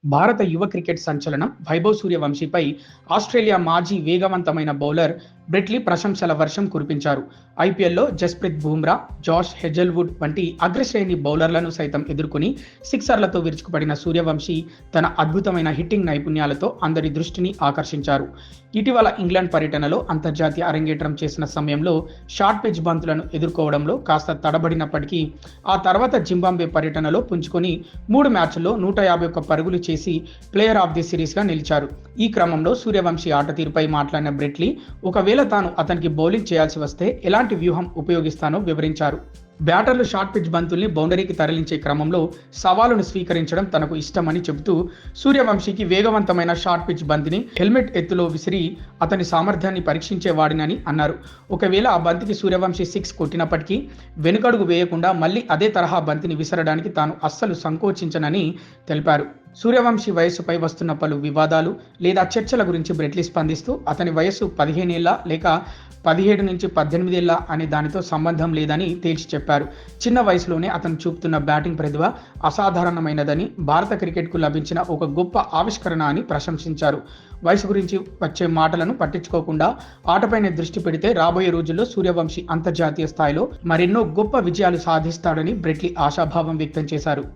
భారత యువ క్రికెట్ సంచలనం వైభవ్ సూర్యవంశీపై ఆస్ట్రేలియా మాజీ వేగవంతమైన బౌలర్ బ్రెట్లీ ప్రశంసల వర్షం కురిపించారు. ఐపీఎల్లో జస్ప్రీత్ బుమ్రా, జాష్ హెజల్వుడ్ వంటి అగ్రశ్రేణి బౌలర్లను సైతం ఎదుర్కొని సిక్సర్లతో విరుచుకుపడిన సూర్యవంశీ తన అద్భుతమైన హిట్టింగ్ నైపుణ్యాలతో అందరి దృష్టిని ఆకర్షించారు. ఇటీవల ఇంగ్లాండ్ పర్యటనలో అంతర్జాతీయ అరంగేట్రం చేసిన సమయంలో షార్ట్ పిచ్ బంతులను ఎదుర్కోవడంలో కాస్త తడబడినప్పటికీ ఆ తర్వాత జింబాబ్వే పర్యటనలో పుంజుకొని 3 మ్యాచ్ల్లో 151 పరుగులు చేసి ప్లేయర్ ఆఫ్ ది సిరీస్గా నిలిచారు. ఈ క్రమంలో సూర్యవంశీ ఆట తీరుపై మాట్లాడిన బ్రెట్లీ ఒకవేళ తాను అతనికి బౌలింగ్ చేయాల్సి వస్తే ఎలాంటి వ్యూహం ఉపయోగిస్తానో వివరించారు. బ్యాటర్లు షార్ట్ పిచ్ బంతుల్ని బౌండరీకి తరలించే క్రమంలో సవాలును స్వీకరించడం తనకు ఇష్టమని చెబుతూ సూర్యవంశీకి వేగవంతమైన షార్ట్ పిచ్ బంతిని హెల్మెట్ ఎత్తులో విసిరి అతని సామర్థ్యాన్ని పరీక్షించేవాడినని అన్నారు. ఒకవేళ ఆ బంతికి సూర్యవంశీ 6 కొట్టినప్పటికీ వెనుకడుగు వేయకుండా మళ్ళీ అదే తరహా బంతిని విసరడానికి తాను అస్సలు సంకోచించనని తెలిపారు. సూర్యవంశీ వయస్సుపై వస్తున్న పలు వివాదాలు లేదా చర్చల గురించి బ్రెట్లీ స్పందిస్తూ అతని వయస్సు 15 ఏళ్ల లేక 17 నుంచి 18 ఏళ్ల అనే దానితో సంబంధం లేదని తేల్చి చెప్పారు. చిన్న వయసులోనే అతను చూపుతున్న బ్యాటింగ్ ప్రతిభ అసాధారణమైనదని, భారత క్రికెట్కు లభించిన ఒక గొప్ప ఆవిష్కరణ అని ప్రశంసించారు. వయసు గురించి వచ్చే మాటలను పట్టించుకోకుండా ఆటపైనే దృష్టి పెడితే రాబోయే రోజుల్లో సూర్యవంశీ అంతర్జాతీయ స్థాయిలో మరెన్నో గొప్ప విజయాలు సాధిస్తాడని బ్రెట్లీ ఆశాభావం వ్యక్తం చేశారు.